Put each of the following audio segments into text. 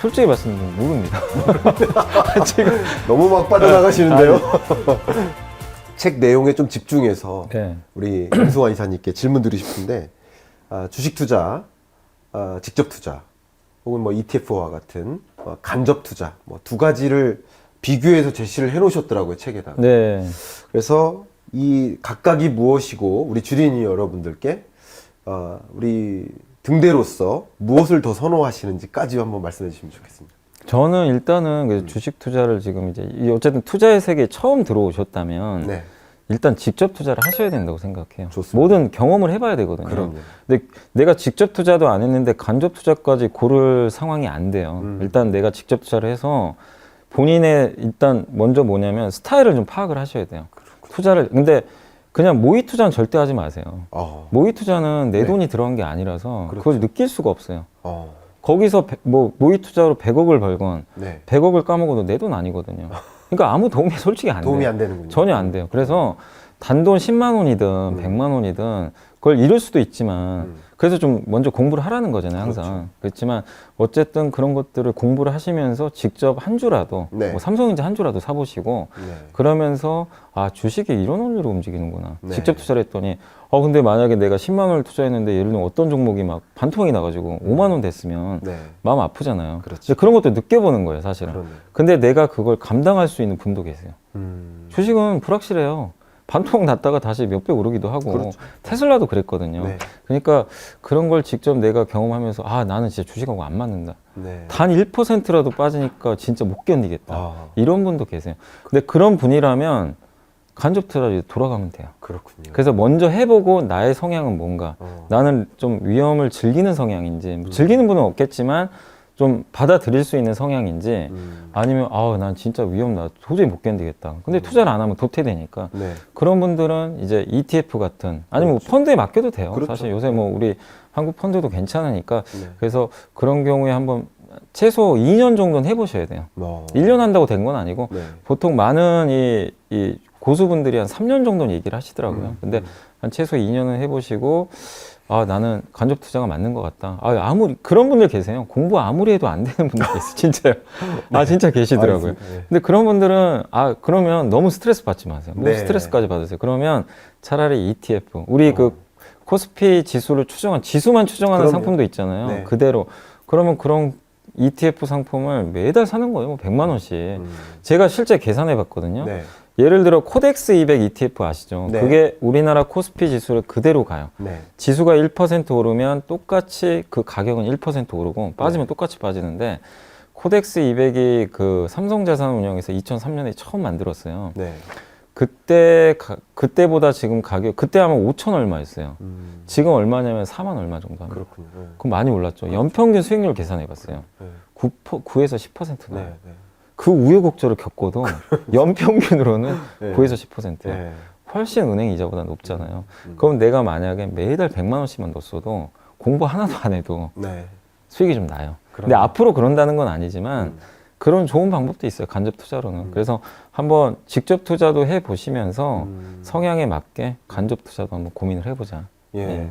솔직히 말씀드리면 모릅니다. 지금 너무 막 빠져나가시는데요. 책 내용에 좀 집중해서 네. 우리 임수환 이사님께 질문 드리고 싶은데 주식 투자, 직접 투자 혹은 뭐 ETF와 같은 간접 투자 뭐 두 가지를 비교해서 제시를 해 놓으셨더라고요, 책에다가. 네. 그래서 이 각각이 무엇이고 우리 주린이 여러분들께 우리 등대로서 무엇을 더 선호하시는지까지 한번 말씀해 주시면 좋겠습니다. 저는 일단은 그 주식 투자를 지금 이제 어쨌든 투자의 세계에 처음 들어오셨다면 네. 일단 직접 투자를 하셔야 된다고 생각해요. 좋습니다. 모든 경험을 해봐야 되거든요. 그럼요. 근데 내가 직접 투자도 안 했는데 간접 투자까지 고를 상황이 안 돼요. 일단 내가 직접 투자를 해서 본인의 일단 먼저 뭐냐면 스타일을 좀 파악을 하셔야 돼요. 투자를 근데 그냥 모의 투자는 절대 하지 마세요. 모의 투자는 내 네. 돈이 들어간 게 아니라서 그렇죠. 그걸 느낄 수가 없어요. 어. 거기서 뭐 모의 투자로 100억을 벌건 네. 100억을 까먹어도 내 돈 아니거든요. 그러니까 아무 도움이 솔직히 안 돼요. 도움이 안 되는군요. 전혀 안 돼요. 그래서 단돈 10만 원이든 100만 원이든 그걸 잃을 수도 있지만 그래서 좀 먼저 공부를 하라는 거잖아요, 항상. 그렇죠. 그렇지만 어쨌든 그런 것들을 공부를 하시면서 직접 한 주라도 네. 뭐 삼성전자 한 주라도 사보시고 네. 그러면서 아, 주식이 이런 원리로 움직이는구나. 네. 직접 투자를 했더니 근데 만약에 내가 10만 원을 투자했는데 예를 들면 어떤 종목이 막 반토막이 나가지고 5만 원 됐으면 네. 마음 아프잖아요. 그렇죠. 근데 그런 것도 느껴보는 거예요, 사실은. 그러네. 근데 내가 그걸 감당할 수 있는 분도 계세요. 주식은 불확실해요. 반토막 났다가 다시 몇 배 오르기도 하고 그렇죠. 테슬라도 그랬거든요. 네. 그러니까 그런 걸 직접 내가 경험하면서 나는 진짜 주식하고 안 맞는다. 네. 단 1%라도 빠지니까 진짜 못 견디겠다. 아. 이런 분도 계세요. 근데 그런 분이라면 간접 투자로 돌아가면 돼요. 그렇군요. 그래서 먼저 해보고 나의 성향은 뭔가 어. 나는 좀 위험을 즐기는 성향인지 뭐 즐기는 분은 없겠지만 좀 받아들일 수 있는 성향인지 아니면 난 진짜 위험 나 도저히 못 견디겠다. 근데 투자를 안 하면 도태되니까 네. 그런 분들은 이제 ETF 같은 아니면 뭐 펀드에 맡겨도 돼요. 그렇죠. 사실 요새 뭐 우리 한국 펀드도 괜찮으니까 네. 그래서 그런 경우에 한번 최소 2년 정도는 해보셔야 돼요. 1년 한다고 된 건 아니고 네. 보통 많은 이 고수분들이 한 3년 정도는 얘기를 하시더라고요. 근데 한 최소 2년은 해보시고 나는 간접 투자가 맞는 것 같다. 아무리 그런 분들 계세요. 공부 아무리 해도 안 되는 분들 계세요. 진짜요. 진짜 계시더라고요. 알겠습니다. 네. 근데 그런 분들은 그러면 너무 스트레스 받지 마세요. 뭐 네. 스트레스까지 받으세요. 그러면 차라리 ETF 우리 그 코스피 지수를 지수만 추정하는 그럼요. 상품도 있잖아요. 네. 그대로 그러면 그런 ETF 상품을 매달 사는 거예요. 뭐 100만 원씩. 제가 실제 계산해 봤거든요. 네. 예를 들어 코덱스 200 ETF 아시죠? 네. 그게 우리나라 코스피 지수를 그대로 가요. 네. 지수가 1% 오르면 똑같이 그 가격은 1% 오르고 빠지면 똑같이 빠지는데 코덱스 200이 그 삼성자산운용에서 2003년에 처음 만들었어요. 네. 그때보다 지금 가격 그때 아마 5천 얼마였어요. 지금 얼마냐면 4만 얼마 정도 합니다. 그렇군요. 네. 그럼 많이 올랐죠. 연평균 수익률 계산해 봤어요. 네. 9에서 10% 나요. 네. 네. 그 우여곡절을 겪어도 연평균으로는 네. 9에서 10%예요. 네. 훨씬 은행 이자보다 높잖아요. 그럼 내가 만약에 매달 100만 원씩만 넣었어도 공부 하나도 안 해도 네. 수익이 좀 나요. 근데 그럼요. 앞으로 그런다는 건 아니지만 그런 좋은 방법도 있어요. 간접 투자로는. 그래서 한번 직접 투자도 해보시면서 성향에 맞게 간접 투자도 한번 고민을 해보자. 예.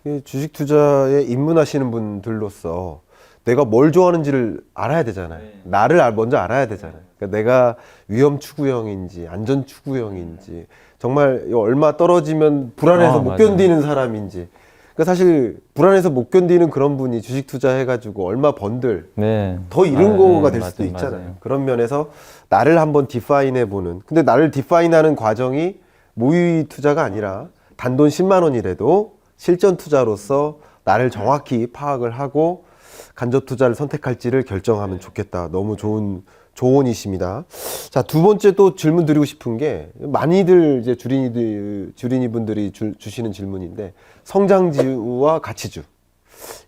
이 주식 투자에 입문하시는 분들로서 내가 뭘 좋아하는지를 알아야 되잖아요. 나를 먼저 알아야 되잖아요. 그러니까 내가 위험 추구형인지 안전 추구형인지 정말 얼마 떨어지면 불안해서 못 맞아요. 견디는 사람인지. 그러니까 사실 불안해서 못 견디는 그런 분이 주식 투자해가지고 얼마 번들 네. 더 잃은 거가 될 수도 맞아요. 있잖아요. 맞아요. 그런 면에서 나를 한번 디파인 해보는. 근데 나를 디파인하는 과정이 모의 투자가 아니라 단돈 10만 원이라도 실전 투자로서 나를 정확히 파악을 하고 간접 투자를 선택할지를 결정하면 좋겠다. 너무 좋은 조언이십니다. 자, 두 번째 또 질문 드리고 싶은 게 많이들 이제 주린이 분들이 주시는 질문인데 성장주와 가치주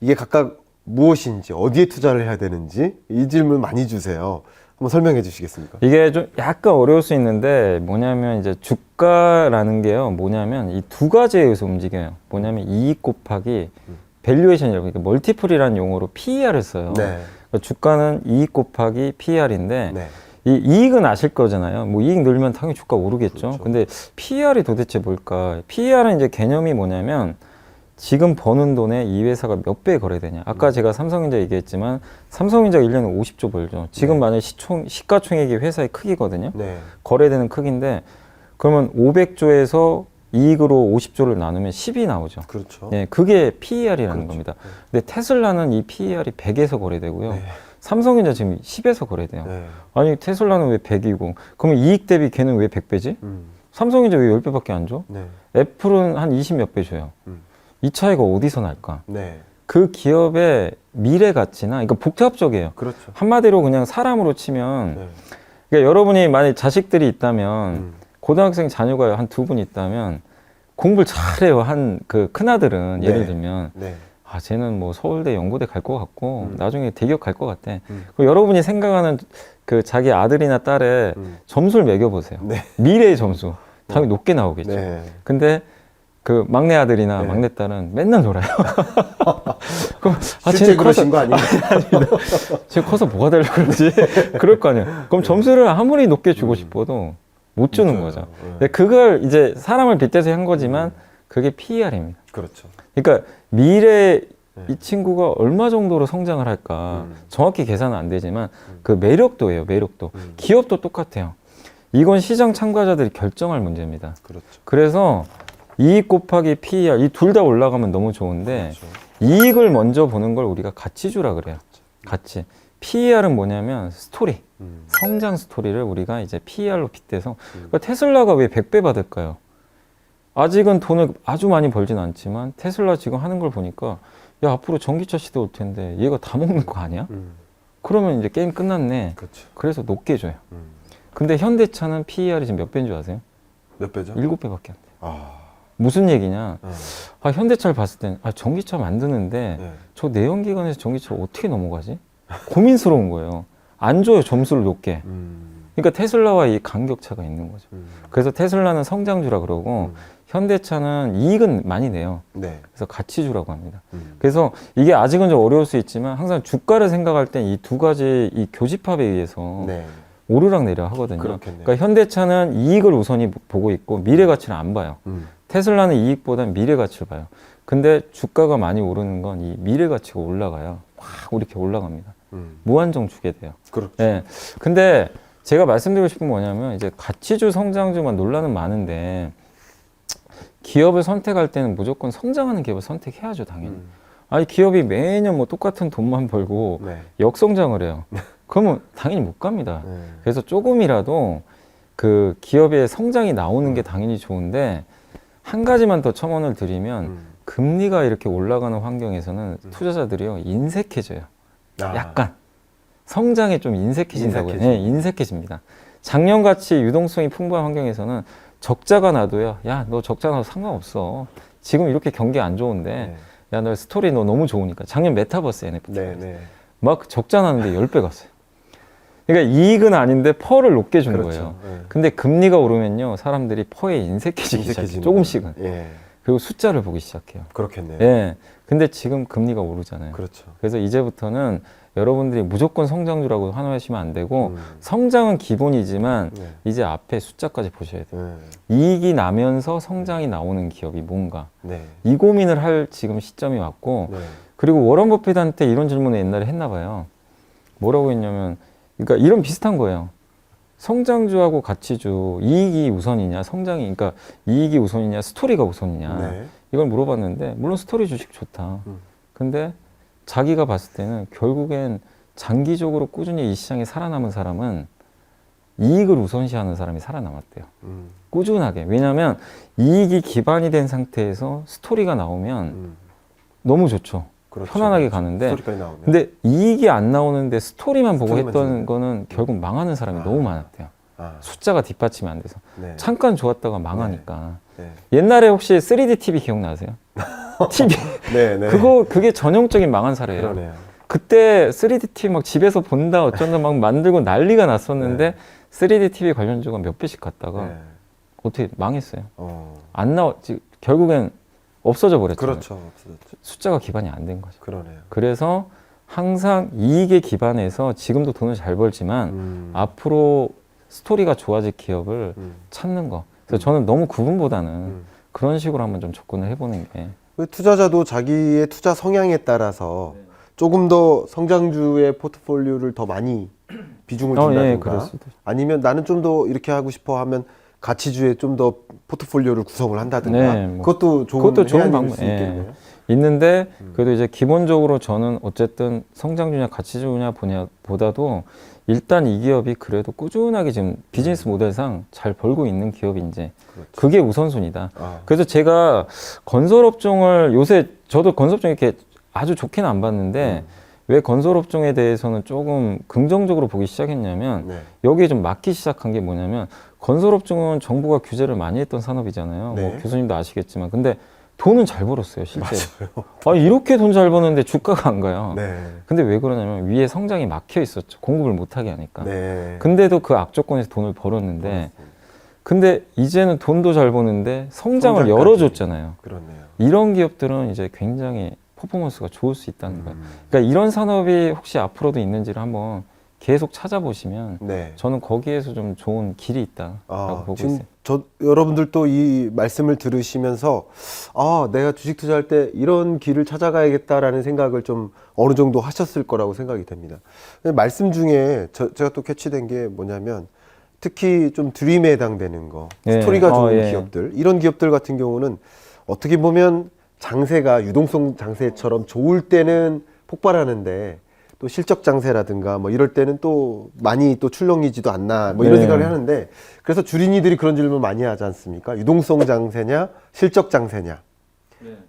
이게 각각 무엇인지 어디에 투자를 해야 되는지 이 질문 많이 주세요. 한번 설명해 주시겠습니까? 이게 좀 약간 어려울 수 있는데 뭐냐면 이제 주가라는 게요. 뭐냐면 이 두 가지에 의해서 움직여요. 뭐냐면 이익 곱하기 밸류에이션이라고 그러니까 멀티플이라는 용어로 PER을 써요. 네. 그러니까 주가는 이익 곱하기 PER인데 네. 이 이익은 아실 거잖아요. 뭐 이익 늘면 당연히 주가 오르겠죠. 그렇죠. 근데 PER이 도대체 뭘까? PER은 이제 개념이 뭐냐면 지금 버는 돈에 이 회사가 몇 배 거래되냐. 아까 제가 삼성전자 얘기했지만 삼성전자가 1년에 50조 벌죠. 지금 만약에 시가총액이 회사의 크기거든요. 네. 거래되는 크기인데 그러면 500조에서 이익으로 50조를 나누면 10이 나오죠. 그렇죠. 예, 그게 PER이라는 그렇죠. 겁니다. 근데 테슬라는 이 PER이 100에서 거래되고요. 네. 삼성전자 지금 10에서 거래돼요. 네. 아니 테슬라는 왜 100이고 그러면 이익 대비 걔는 왜 100배지? 삼성전자 왜 10배밖에 안 줘? 네. 애플은 한 20 몇 배 줘요. 이 차이가 어디서 날까? 네. 그 기업의 미래 가치나, 그러니까 복합적이에요. 그렇죠. 한마디로 그냥 사람으로 치면, 네. 그러니까 여러분이 만약 자식들이 있다면, 고등학생 자녀가 한 2분 있다면, 공부를 잘해요. 한 그 큰아들은, 네. 예를 들면, 네. 아, 쟤는 뭐 서울대, 연고대 갈 것 같고, 나중에 대기업 갈 것 같아. 음. 그리고 여러분이 생각하는 그 자기 아들이나 딸의 점수를 매겨보세요. 네. 미래의 점수. 당연히 높게 나오겠죠. 네. 근데 그 막내 아들이나 네. 막내 딸은 맨날 놀아요. 그럼 실제 그러신 거 아닌가요? 쟤 커서 뭐가 되려고 그러지? 그럴 거 아니에요. 그럼 점수를 아무리 높게 주고 싶어도 못 주는 못 줘요. 거죠. 네. 근데 그걸 이제 사람을 빗대서 한 거지만 그게 PER입니다. 그렇죠. 그러니까 미래 네. 이 친구가 얼마 정도로 성장을 할까 정확히 계산은 안 되지만 그 매력도예요. 매력도. 기업도 똑같아요. 이건 시장 참가자들이 결정할 문제입니다. 그렇죠. 그래서 이익 곱하기 PER 이 둘 다 올라가면 너무 좋은데 그렇죠. 이익을 먼저 보는 걸 우리가 가치주라 그래요. 가치. PER은 뭐냐면 스토리, 성장 스토리를 우리가 이제 PER로 빗대서 그러니까 테슬라가 왜 100배 받을까요? 아직은 돈을 아주 많이 벌진 않지만 테슬라 지금 하는 걸 보니까 야 앞으로 전기차 시대 올 텐데 얘가 다 먹는 거 아니야? 그러면 이제 게임 끝났네. 그렇죠. 그래서 높게 줘요. 근데 현대차는 PER이 지금 몇 배인 줄 아세요? 몇 배죠? 7배밖에 안 돼요. 아. 무슨 얘기냐? 네. 아, 현대차를 봤을 땐 아, 전기차 만드는데 네. 저 내연기관에서 전기차를 어떻게 넘어가지? 고민스러운 거예요. 안 줘요, 점수를 높게. 그러니까 테슬라와 이 간격차가 있는 거죠. 그래서 테슬라는 성장주라 그러고 현대차는 이익은 많이 내요. 네. 그래서 가치주라고 합니다. 그래서 이게 아직은 좀 어려울 수 있지만 항상 주가를 생각할 땐 이 두 가지 이 교집합에 의해서 네. 오르락 내리락 하거든요. 그렇겠네요. 그러니까 현대차는 이익을 우선히 보고 있고 미래 가치를 안 봐요. 테슬라는 이익보단 미래 가치를 봐요. 근데 주가가 많이 오르는 건 이 미래 가치가 올라가요. 확 이렇게 올라갑니다. 무한정 주게 돼요. 그렇죠. 예. 근데 제가 말씀드리고 싶은 건 뭐냐면 이제 가치주, 성장주만 논란은 많은데 기업을 선택할 때는 무조건 성장하는 기업을 선택해야죠, 당연히. 아니 기업이 매년 뭐 똑같은 돈만 벌고 네. 역성장을 해요. 그러면 당연히 못 갑니다. 네. 그래서 조금이라도 그 기업의 성장이 나오는 게 당연히 좋은데 한 가지만 더 첨언을 드리면 금리가 이렇게 올라가는 환경에서는 투자자들이요 인색해져요. 아. 약간 성장에 좀 인색해진다고요. 인색해지죠. 네, 인색해집니다. 작년같이 유동성이 풍부한 환경에서는 적자가 나도요. 야, 너 적자 나도 상관없어. 지금 이렇게 경기 안 좋은데 네. 야, 너 스토리 너 너무 좋으니까 작년 메타버스 NFT 네, 네. 막 적자 나는데 10배 갔어요. 그러니까 이익은 아닌데 퍼를 높게 준 그렇죠. 거예요. 네. 근데 금리가 오르면요. 사람들이 퍼에 인색해지기 시작해요. 인색해지는 조금씩은. 거예요. 예. 그리고 숫자를 보기 시작해요. 그렇겠네요. 예. 근데 지금 금리가 오르잖아요. 그렇죠. 그래서 이제부터는 여러분들이 무조건 성장주라고 환호하시면 안 되고 성장은 기본이지만 네. 이제 앞에 숫자까지 보셔야 돼요. 네. 이익이 나면서 성장이 나오는 기업이 뭔가 네. 이 고민을 할 지금 시점이 왔고 네. 그리고 워런 버핏한테 이런 질문을 옛날에 했나 봐요. 뭐라고 했냐면 그러니까 이런 비슷한 거예요. 성장주하고 가치주 이익이 우선이냐 성장이 그러니까 이익이 우선이냐 스토리가 우선이냐 네. 이걸 물어봤는데 물론 스토리 주식 좋다. 근데 자기가 봤을 때는 결국엔 장기적으로 꾸준히 이 시장에 살아남은 사람은 이익을 우선시하는 사람이 살아남았대요. 꾸준하게. 왜냐하면 이익이 기반이 된 상태에서 스토리가 나오면 너무 좋죠. 그렇죠. 편안하게 가는데 스토리까지 나오면. 근데 이익이 안 나오는데 스토리만 보고 스토리만 했던 주는 거는 결국 망하는 사람이 너무 많았대요. 아. 숫자가 뒷받침이 안 돼서. 네. 잠깐 좋았다가 망하니까. 네. 옛날에 혹시 3D TV 기억나세요? TV. 네, 네. 그게 전형적인 망한 사례예요. 그러네요. 그때 3D TV 막 집에서 본다 어쩐다 막 만들고 난리가 났었는데 3D TV 관련주가 몇 배씩 갔다가 네. 어떻게 망했어요. 어. 안 나왔지. 결국엔 없어져 버렸잖아요. 그렇죠. 없어졌죠. 숫자가 기반이 안 된 거죠. 그러네요. 그래서 항상 이익에 기반해서 지금도 돈을 잘 벌지만 앞으로 스토리가 좋아질 기업을 찾는 거. 그래서 저는 너무 구분보다는 그런 식으로 한번 좀 접근을 해보는 게 투자자도 자기의 투자 성향에 따라서 조금 더 성장주의 포트폴리오를 더 많이 비중을 예, 둔다든가 그럴 수도 있죠. 아니면 나는 좀 더 이렇게 하고 싶어 하면 가치주에 좀 더 포트폴리오를 구성을 한다든가 네, 뭐 그것도 좋은 그것도 좋은 해안일 방법. 수 예. 있겠네요. 있는데 그래도 이제 기본적으로 저는 어쨌든 성장주냐 가치주냐 보다도 일단 이 기업이 그래도 꾸준하게 지금 비즈니스 모델상 잘 벌고 있는 기업인지 그렇죠. 그게 우선순위다. 아, 그래서 제가 건설업종을 요새 저도 건설업종 이렇게 아주 좋게는 안 봤는데 왜 건설업종에 대해서는 조금 긍정적으로 보기 시작했냐면 네. 여기에 좀 맞기 시작한 게 뭐냐면 건설업종은 정부가 규제를 많이 했던 산업이잖아요. 네. 뭐 교수님도 아시겠지만 근데 돈은 잘 벌었어요, 실제. 아, 이렇게 돈 잘 버는데 주가가 안 가요. 네. 근데 왜 그러냐면 위에 성장이 막혀 있었죠. 공급을 못 하게 하니까. 네. 근데도 그 악조건에서 돈을 벌었는데 근데 이제는 돈도 잘 버는데 성장을 성장까지. 열어줬잖아요. 그렇네요. 이런 기업들은 이제 굉장히 퍼포먼스가 좋을 수 있다는 거예요. 그러니까 이런 산업이 혹시 앞으로도 있는지를 한번 계속 찾아보시면 네. 저는 거기에서 좀 좋은 길이 있다라고 아, 보고 지금 있어요. 여러분들도 이 말씀을 들으시면서 아, 내가 주식 투자할 때 이런 길을 찾아가야겠다라는 생각을 좀 어느 정도 하셨을 거라고 생각이 됩니다. 근데 말씀 중에 제가 또 캐치된 게 뭐냐면 특히 좀 드림에 해당되는 거, 예. 스토리가 좋은 예. 기업들, 이런 기업들 같은 경우는 어떻게 보면 장세가 유동성 장세처럼 좋을 때는 폭발하는데 또 실적 장세라든가 뭐 이럴 때는 또 많이 또 출렁이지도 않나 뭐 이런 네. 생각을 하는데 그래서 주린이들이 그런 질문 많이 하지 않습니까? 유동성 장세냐 실적 장세냐.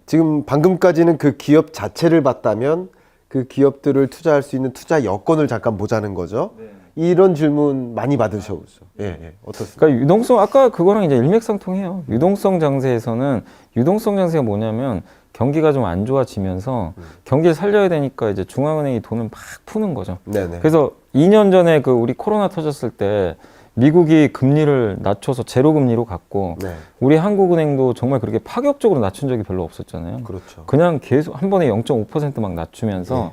지금 방금까지는 그 기업 자체를 봤다면 그 기업들을 투자할 수 있는 투자 여건을 잠깐 보자는 거죠. 이런 질문 많이 받으셔보죠. 예, 예. 어떻습니까? 그러니까 유동성 아까 그거랑 이제 일맥상통해요. 유동성 장세에서는 유동성 장세가 뭐냐면 경기가 좀 안 좋아지면서 경기를 살려야 되니까 이제 중앙은행이 돈을 막 푸는 거죠. 네네. 그래서 2년 전에 그 우리 코로나 터졌을 때 미국이 금리를 낮춰서 제로 금리로 갔고 네. 우리 한국은행도 정말 그렇게 파격적으로 낮춘 적이 별로 없었잖아요. 그렇죠. 그냥 계속 한 번에 0.5%막 낮추면서 네.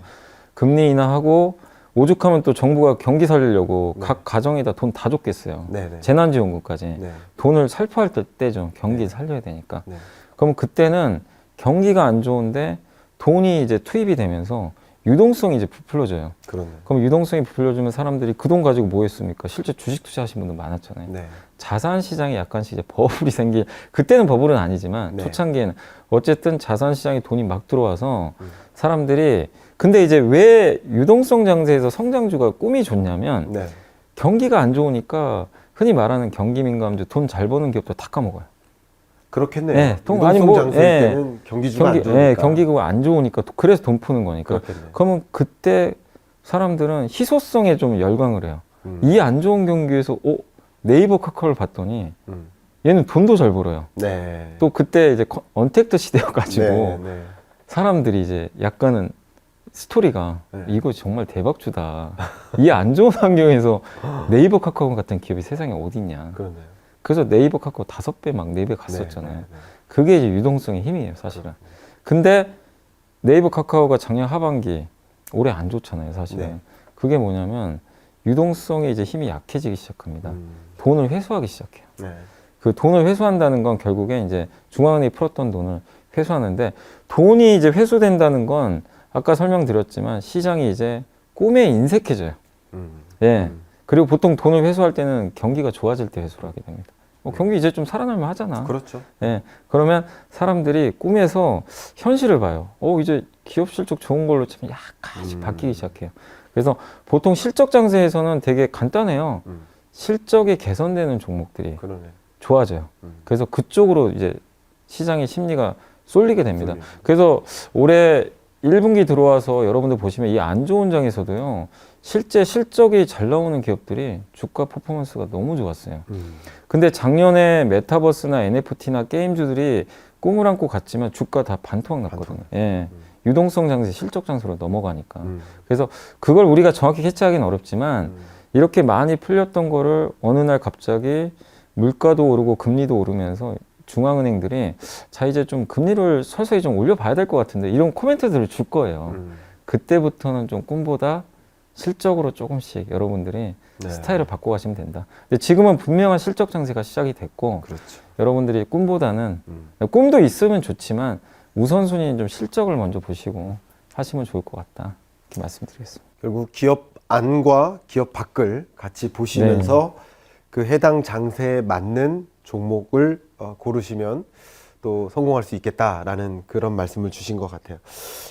금리 인하하고 오죽하면 또 정부가 경기 살리려고 네. 각 가정에다 돈 다 줬겠어요. 네네. 재난지원금까지. 네. 돈을 살포할 때죠. 경기 네. 살려야 되니까. 네. 그럼 그때는 경기가 안 좋은데 돈이 이제 투입이 되면서 유동성이 이제 부풀려져요. 그러네. 그럼 유동성이 부풀려지면 사람들이 그 돈 가지고 뭐 했습니까? 실제 주식 투자하신 분들 많았잖아요. 네. 자산 시장에 약간씩 이제 버블이 생길, 그때는 버블은 아니지만 네. 초창기에는 어쨌든 자산 시장에 돈이 막 들어와서 사람들이 근데 이제 왜 유동성 장세에서 성장주가 꿈이 좋냐면 네. 경기가 안 좋으니까 흔히 말하는 경기 민감주 돈 잘 버는 기업도 다 까먹어요. 그렇겠네요. 네, 유동성 아니 뭐, 장세일 예. 때는 경기주가 안 좋으니까. 예, 경기가 안 좋으니까 그래서 돈 푸는 거니까. 그렇겠네요. 그러면 그때 사람들은 희소성에 좀 열광을 해요. 이 안 좋은 경기에서 네이버 카카오를 봤더니 음. 얘는 돈도 잘 벌어요. 네. 또 그때 이제 언택트 시대여가지고 네, 네. 사람들이 이제 약간은 스토리가 네. 이거 정말 대박주다. 이 안 좋은 환경에서 네이버 카카오 같은 기업이 세상에 어디 있냐. 그러네요. 그래서 네이버 카카오 5배 막 4배 갔었잖아요. 네, 네, 네. 그게 이제 유동성의 힘이에요, 사실은. 근데 네이버 카카오가 작년 하반기 올해 안 좋잖아요, 사실은. 네. 그게 뭐냐면 유동성의 이제 힘이 약해지기 시작합니다. 음. 돈을 회수하기 시작해요. 네. 그 돈을 회수한다는 건 결국에 이제 중앙은행이 풀었던 돈을 회수하는데 돈이 이제 회수된다는 건 아까 설명드렸지만 시장이 이제 꿈에 인색해져요. 예. 그리고 보통 돈을 회수할 때는 경기가 좋아질 때 회수를 하게 됩니다. 경기 이제 좀 살아날만 하잖아. 그렇죠. 예. 그러면 사람들이 꿈에서 현실을 봐요. 이제 기업 실적 좋은 걸로 좀 약간씩 바뀌기 시작해요. 그래서 보통 실적 장세에서는 되게 간단해요. 실적이 개선되는 종목들이 그러네. 좋아져요. 그래서 그쪽으로 이제 시장의 심리가 쏠리게 됩니다. 쏠리죠. 그래서 올해 1분기 들어와서 여러분들 보시면 이 안 좋은 장에서도요, 실제 실적이 잘 나오는 기업들이 주가 퍼포먼스가 너무 좋았어요. 근데 작년에 메타버스나 NFT나 게임주들이 꿈을 안고 갔지만 주가 다 반토막 났거든요. 예. 유동성 장세, 실적 장세로 넘어가니까. 그래서 그걸 우리가 정확히 캐치하기는 어렵지만 이렇게 많이 풀렸던 거를 어느 날 갑자기 물가도 오르고 금리도 오르면서 중앙은행들이 자 이제 좀 금리를 서서히 좀 올려봐야 될 것 같은데 이런 코멘트들을 줄 거예요. 그때부터는 좀 꿈보다 실적으로 조금씩 여러분들이 네. 스타일을 바꿔가시면 된다. 근데 지금은 분명한 실적 장세가 시작이 됐고 그렇죠. 여러분들이 꿈보다는 꿈도 있으면 좋지만 우선순위는 좀 실적을 먼저 보시고 하시면 좋을 것 같다. 이렇게 말씀드리겠습니다. 결국 기업 안과 기업 밖을 같이 보시면서 그 해당 장세에 맞는 종목을 고르시면 또 성공할 수 있겠다라는 그런 말씀을 주신 것 같아요.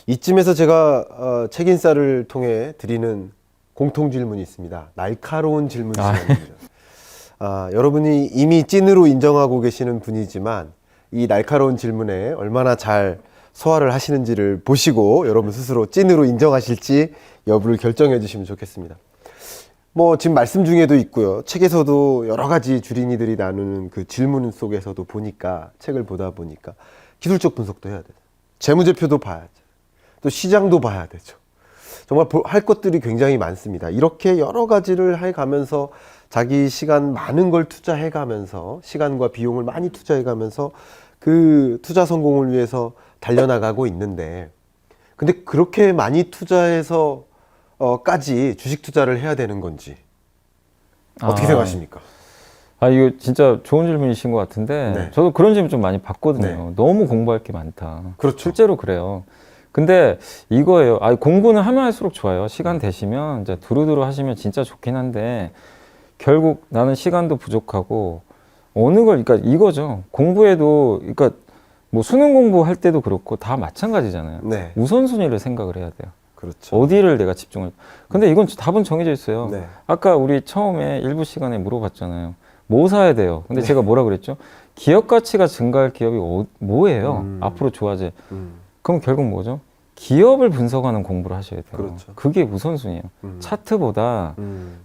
이쯤에서 제가 책인싸를 통해 드리는 공통 질문이 있습니다. 날카로운 질문 시간입니다. 여러분이 이미 찐으로 인정하고 계시는 분이지만 이 날카로운 질문에 얼마나 잘 소화를 하시는지를 보시고 여러분 스스로 찐으로 인정하실지 여부를 결정해 주시면 좋겠습니다. 뭐 지금 말씀 중에도 있고요. 책에서도 여러 가지 주린이들이 나누는 그 질문 속에서도 보니까 책을 보다 보니까 기술적 분석도 해야 돼요. 재무제표도 봐야죠. 또 시장도 봐야 되죠. 정말 할 것들이 굉장히 많습니다. 이렇게 여러 가지를 해가면서 자기 시간 많은 걸 투자해가면서 시간과 비용을 많이 투자해가면서 그 투자 성공을 위해서 달려나가고 있는데 근데 그렇게 많이 투자해서 까지 주식 투자를 해야 되는 건지 어떻게 생각하십니까? 이거 진짜 좋은 질문이신 것 같은데 네. 저도 그런 질문 좀 많이 받거든요. 네. 너무 공부할 게 많다. 그렇죠. 실제로 그래요. 근데 이거예요. 공부는 하면 할수록 좋아요. 시간 되시면 이제 두루두루 하시면 진짜 좋긴 한데 결국 나는 시간도 부족하고 어느 걸 그러니까 이거죠. 공부해도 그러니까 뭐 수능 공부할 때도 그렇고 다 마찬가지잖아요. 네. 우선순위를 생각을 해야 돼요. 그렇죠. 어디를 내가 집중을. 근데 이건 답은 정해져 있어요. 네. 아까 우리 처음에 일부 시간에 물어봤잖아요. 뭐 사야 돼요? 근데 제가 뭐라 그랬죠? 기업 가치가 증가할 기업이 뭐예요? 앞으로 좋아질. 그럼 결국 뭐죠? 기업을 분석하는 공부를 하셔야 돼요. 그렇죠. 그게 우선순위예요. 차트보다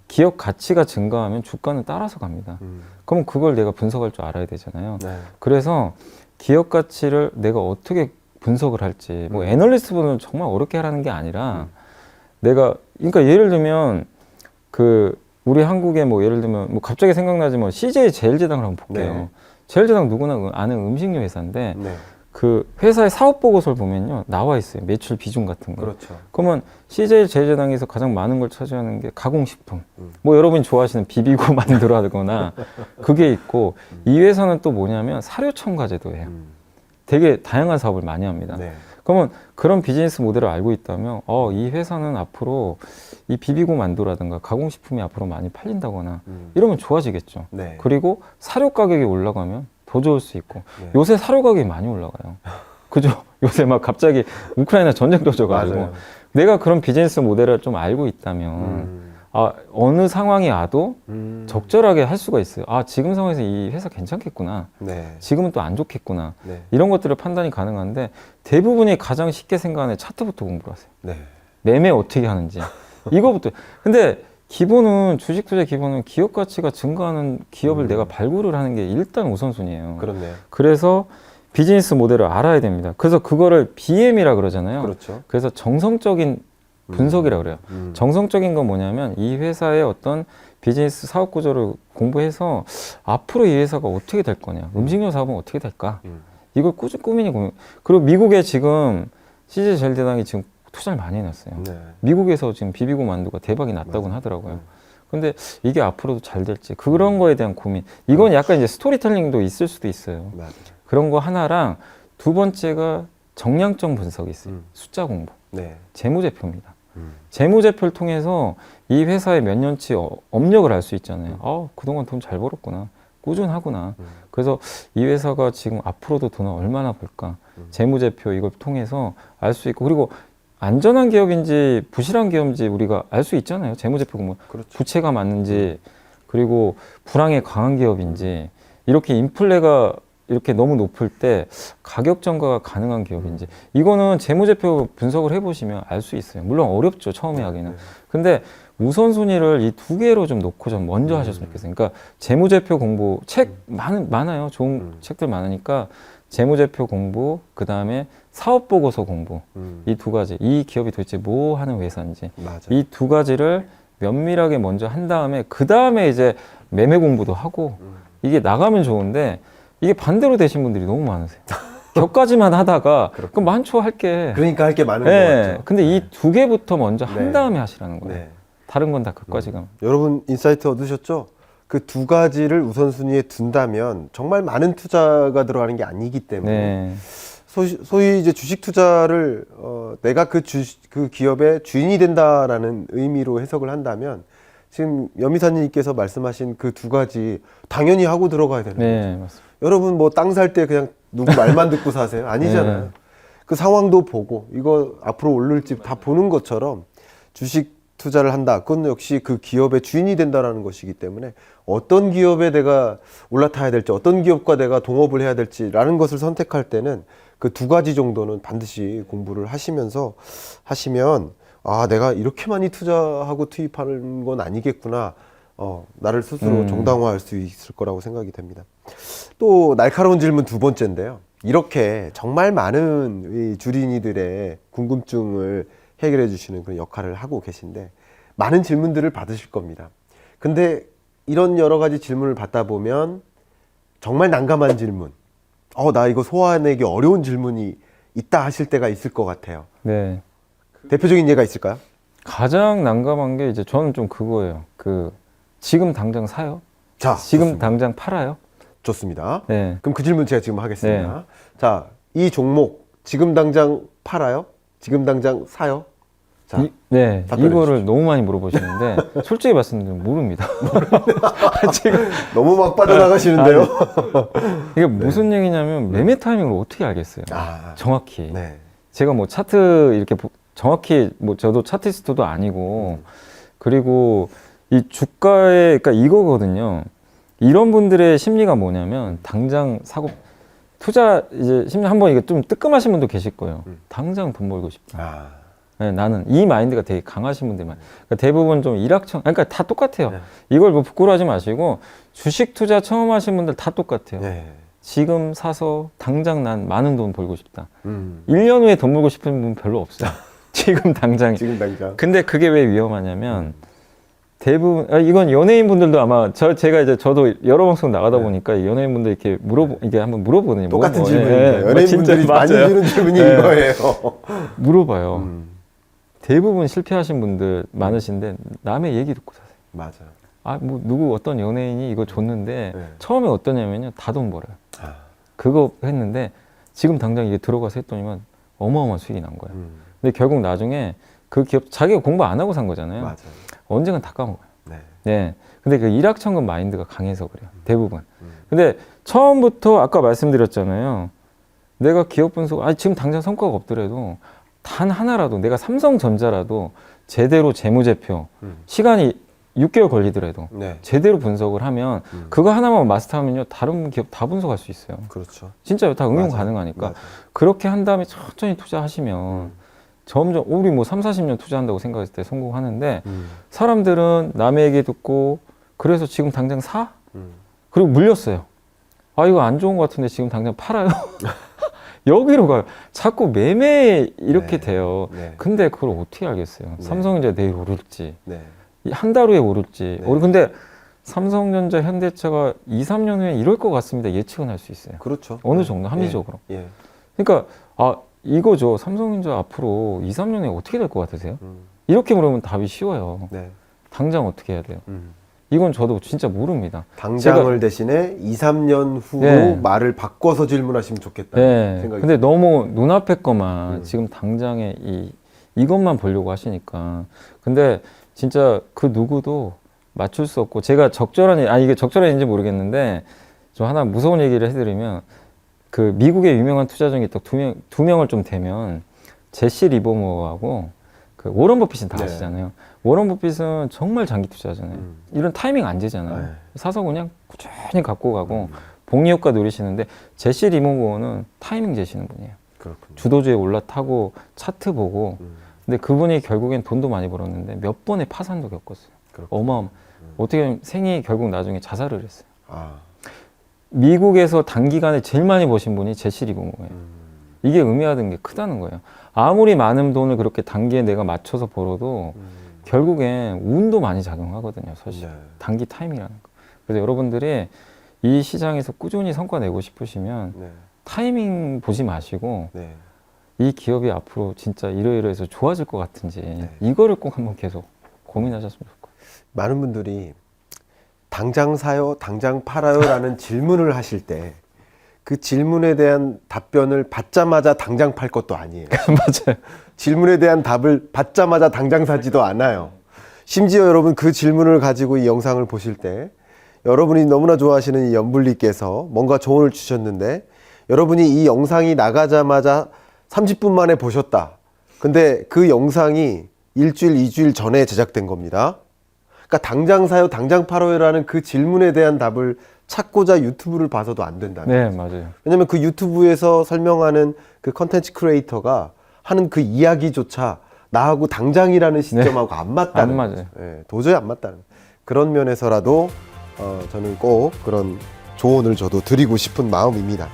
기업 가치가 증가하면 주가는 따라서 갑니다. 그럼 그걸 내가 분석할 줄 알아야 되잖아요. 네. 그래서 기업 가치를 내가 어떻게 분석을 할지 뭐 애널리스트 분은 정말 어렵게 하라는 게 아니라 내가 그러니까 예를 들면 그 우리 한국에 뭐 예를 들면 뭐 갑자기 생각나지만 CJ 제일제당을 한번 볼게요. 네. 제일제당 누구나 아는 음식료 회사인데 네. 그 회사의 사업 보고서를 보면요 나와 있어요. 매출 비중 같은 거. 그렇죠. 그러면 CJ 제일제당에서 가장 많은 걸 차지하는 게 가공식품. 뭐 여러분이 좋아하시는 비비고 만들어 하거나 그게 있고 이 회사는 또 뭐냐면 사료 첨가제도 해요. 되게 다양한 사업을 많이 합니다. 네. 그러면 그런 비즈니스 모델을 알고 있다면 이 회사는 앞으로 이 비비고 만두라든가 가공식품이 앞으로 많이 팔린다거나 이러면 좋아지겠죠. 네. 그리고 사료 가격이 올라가면 더 좋을 수 있고 네. 요새 사료 가격이 많이 올라가요. 그죠? 요새 막 갑자기 우크라이나 전쟁 터져가지고 맞아요. 내가 그런 비즈니스 모델을 좀 알고 있다면 어느 상황이 와도 적절하게 할 수가 있어요. 지금 상황에서 이 회사 괜찮겠구나. 네. 지금은 또 안 좋겠구나. 네. 이런 것들을 판단이 가능한데 대부분이 가장 쉽게 생각하는 차트부터 공부를 하세요. 네. 매매 어떻게 하는지. 이거부터. 근데 기본은 주식 투자 기본은 기업 가치가 증가하는 기업을 내가 발굴을 하는 게 일단 우선순위예요. 그렇네요. 그래서 비즈니스 모델을 알아야 됩니다. 그래서 그거를 BM이라 그러잖아요. 그렇죠. 그래서 정성적인 분석이라 그래요. 정성적인 건 뭐냐면 이 회사의 어떤 비즈니스 사업 구조를 공부해서 앞으로 이 회사가 어떻게 될 거냐, 음식료 사업은 어떻게 될까, 이걸 꾸준히 고민. 그리고 미국에 지금 CJ 제일제당이 지금 투자를 많이 해놨어요. 네. 미국에서 지금 비비고 만두가 대박이 났다고는 하더라고요. 근데 이게 앞으로도 잘 될지 그런 거에 대한 고민. 이건 약간 이제 스토리텔링도 있을 수도 있어요. 맞아요. 그런 거 하나랑 두 번째가 정량적 분석이 있어요. 숫자 공부. 네. 재무제표입니다. 재무제표를 통해서 이 회사의 몇 년치 업력을 알 수 있잖아요. 그동안 돈 잘 벌었구나. 꾸준하구나. 그래서 이 회사가 지금 앞으로도 돈을 얼마나 벌까. 재무제표 이걸 통해서 알 수 있고, 그리고 안전한 기업인지 부실한 기업인지 우리가 알 수 있잖아요. 재무제표 보면 그렇죠. 부채가 많은지, 그리고 불황에 강한 기업인지, 이렇게 인플레가 이렇게 너무 높을 때 가격 전가가 가능한 기업인지, 이거는 재무제표 분석을 해보시면 알 수 있어요. 물론 어렵죠, 처음에 하기는. 근데 우선순위를 이 두 개로 좀 놓고 좀 먼저 하셨으면 좋겠어요. 그러니까 재무제표 공부, 책 많아요. 좋은 책들 많으니까 재무제표 공부, 그 다음에 사업보고서 공부, 이 두 가지, 이 기업이 도대체 뭐 하는 회사인지, 맞아요. 이 두 가지를 면밀하게 먼저 한 다음에 그 다음에 이제 매매 공부도 하고, 이게 나가면 좋은데 이게 반대로 되신 분들이 너무 많으세요. 격까지만 하다가 그럼 많죠, 할게. 그러니까 할 게 많은 네. 거 같죠. 근데 이 두 개부터 먼저 한 네. 다음에 하시라는 거예요. 네. 다른 건 다 그까지 가면. 여러분 인사이트 얻으셨죠? 그 두 가지를 우선순위에 둔다면 정말 많은 투자가 들어가는 게 아니기 때문에 네. 소위 이제 주식 투자를 내가 그 기업의 주인이 된다라는 의미로 해석을 한다면 지금 여미사님께서 말씀하신 그 두 가지 당연히 하고 들어가야 되는 거죠. 네, 맞습니다. 여러분 뭐 땅 살 때 그냥 누구 말만 듣고 사세요? 아니잖아요. 네. 그 상황도 보고 이거 앞으로 오를지 다 보는 것처럼 주식 투자를 한다. 그건 역시 그 기업의 주인이 된다라는 것이기 때문에 어떤 기업에 내가 올라타야 될지 어떤 기업과 내가 동업을 해야 될지라는 것을 선택할 때는 그 두 가지 정도는 반드시 공부를 하시면서 하시면 아 내가 이렇게 많이 투자하고 투입하는 건 아니겠구나. 나를 스스로 정당화할 수 있을 거라고 생각이 됩니다. 또 날카로운 질문 두 번째인데요. 이렇게 정말 많은 이 주린이들의 궁금증을 해결해 주시는 그런 역할을 하고 계신데 많은 질문들을 받으실 겁니다. 근데 이런 여러 가지 질문을 받다 보면 정말 난감한 질문, 나 이거 소화해내기 어려운 질문이 있다 하실 때가 있을 것 같아요. 네. 대표적인 예가 있을까요? 가장 난감한 게 이제 저는 좀 그거예요. 지금 당장 사요? 자, 지금 좋습니다. 당장 팔아요? 좋습니다. 네. 그럼 그 질문 제가 지금 하겠습니다. 자, 이 종목 지금 당장 팔아요? 지금 당장 사요? 자, 네. 답변해 이거를 너무 많이 물어보시는데 솔직히 말씀드리면 모릅니다. 지금 너무 막 빠져나가시는데요? 이게 무슨 얘기냐면 매매 타이밍을 어떻게 알겠어요? 아, 정확히. 네. 제가 뭐 차트 이렇게 정확히 뭐 저도 차티스트도 아니고 그리고 이 주가에 그러니까 이거거든요. 이런 분들의 심리가 뭐냐면 당장 사고 투자 이제 심리 한번 이게 좀 뜨끔하신 분도 계실 거예요. 당장 돈 벌고 싶다. 아, 네, 나는 이 마인드가 되게 강하신 분들만. 그러니까 대부분 좀 일확천, 그러니까 다 똑같아요. 네. 이걸 뭐 부끄러워하지 마시고 주식 투자 처음 하신 분들 다 똑같아요. 네. 지금 사서 당장 난 많은 돈 벌고 싶다. 음, 1년 후에 돈 벌고 싶은 분 별로 없어요. 지금 당장. 지금 당장. 근데 그게 왜 위험하냐면 대부분 이건 연예인분들도 아마 제가 이제 저도 여러 방송 나가다 보니까 연예인분들 이렇게 이게 한번 물어보거든요. 똑같은 뭐, 질문이에요. 예, 연예인분들이 진짜 많이 맞아요. 주는 질문이 네. 이거예요. 물어봐요. 음, 대부분 실패하신 분들 많으신데 남의 얘기 듣고 사세요. 맞아요. 뭐 누구 어떤 연예인이 이거 줬는데 네. 처음에 어떠냐면요. 다 돈 벌어요. 아, 그거 했는데 지금 당장 이게 들어가서 했더니만 어마어마한 수익이 난 거예요. 근데 결국 나중에 그 기업 자기가 공부 안 하고 산 거잖아요. 맞아요. 언젠간 다 까먹어요. 네. 네. 근데 그 일확천금 마인드가 강해서 그래요. 대부분. 근데 처음부터 아까 말씀드렸잖아요. 내가 기업 분석, 지금 당장 성과가 없더라도 단 하나라도 내가 삼성전자라도 제대로 재무제표, 시간이 6개월 걸리더라도 네. 제대로 분석을 하면 그거 하나만 마스터하면요. 다른 기업 다 분석할 수 있어요. 그렇죠. 진짜요. 다 응용 맞아요. 가능하니까. 맞아요. 그렇게 한 다음에 천천히 투자하시면 점점 우리 뭐 3, 40년 투자한다고 생각했을 때 성공하는데 사람들은 남의 얘기 듣고 그래서 지금 당장 사? 그리고 물렸어요. 이거 안 좋은 것 같은데 지금 당장 팔아요. 여기로 가요. 자꾸 매매 이렇게 네. 돼요. 네. 근데 그걸 어떻게 알겠어요? 네. 삼성전자 내일 오를지 네. 한 달 후에 오를지. 네. 근데 삼성전자, 현대차가 2, 3년 후에 이럴 것 같습니다. 예측은 할 수 있어요. 그렇죠. 어느 네. 정도 합리적으로. 예. 예. 그러니까 이거죠. 삼성전자 앞으로 2, 3년에 어떻게 될 것 같으세요? 이렇게 물으면 답이 쉬워요. 네. 당장 어떻게 해야 돼요? 이건 저도 진짜 모릅니다. 당장을 대신에 2, 3년 후로 네. 말을 바꿔서 질문하시면 좋겠다. 네. 생각이 근데 너무 눈앞에 거만 지금 당장에 이것만 보려고 하시니까. 근데 진짜 그 누구도 맞출 수 없고 제가 이게 적절한지 모르겠는데 좀 하나 무서운 얘기를 해드리면 그 미국의 유명한 투자정이 딱 두 명을 좀 대면 제시 리버모어하고 그 워런 버핏은 다 네. 아시잖아요. 워런 버핏은 정말 장기 투자잖아요. 이런 타이밍 안 되잖아요. 네. 사서 그냥 꾸준히 갖고 가고 복리 효과 누리시는데 제시 리버모어는 타이밍 재시는 분이에요. 그렇군요. 주도주에 올라타고 차트 보고 근데 그분이 결국엔 돈도 많이 벌었는데 몇 번의 파산도 겪었어요. 그렇군요. 어떻게 보면 생이 결국 나중에 자살을 했어요. 아, 미국에서 단기간에 제일 많이 버신 분이 제시 리버모어예요. 이게 의미하는 게 크다는 거예요. 아무리 많은 돈을 그렇게 단기에 내가 맞춰서 벌어도 결국엔 운도 많이 작용하거든요. 사실 네. 단기 타이밍이라는 거. 그래서 여러분들이 이 시장에서 꾸준히 성과 내고 싶으시면 네. 타이밍 보지 마시고 네. 이 기업이 앞으로 진짜 이러이러해서 좋아질 것 같은지 네. 이거를 꼭 한번 계속 고민하셨으면 좋겠어요. 많은 분들이 당장 사요, 당장 팔아요라는 질문을 하실 때 그 질문에 대한 답변을 받자마자 당장 팔 것도 아니에요. 맞아요. 질문에 대한 답을 받자마자 당장 사지도 않아요. 심지어 여러분 그 질문을 가지고 이 영상을 보실 때 여러분이 너무나 좋아하시는 이 연불리께서 뭔가 조언을 주셨는데 여러분이 이 영상이 나가자마자 30분 만에 보셨다. 근데 그 영상이 일주일, 2주일 전에 제작된 겁니다. 그러니까 당장 사요, 당장 팔아요라는 그 질문에 대한 답을 찾고자 유튜브를 봐서도 안 된다는 네, 거죠. 맞아요. 왜냐면 그 유튜브에서 설명하는 그 컨텐츠 크리에이터가 하는 그 이야기조차 나하고 당장이라는 시점하고 안 맞다는 안 맞아요. 거죠. 예, 도저히 안 맞다는 그런 면에서라도 저는 꼭 그런 조언을 저도 드리고 싶은 마음입니다.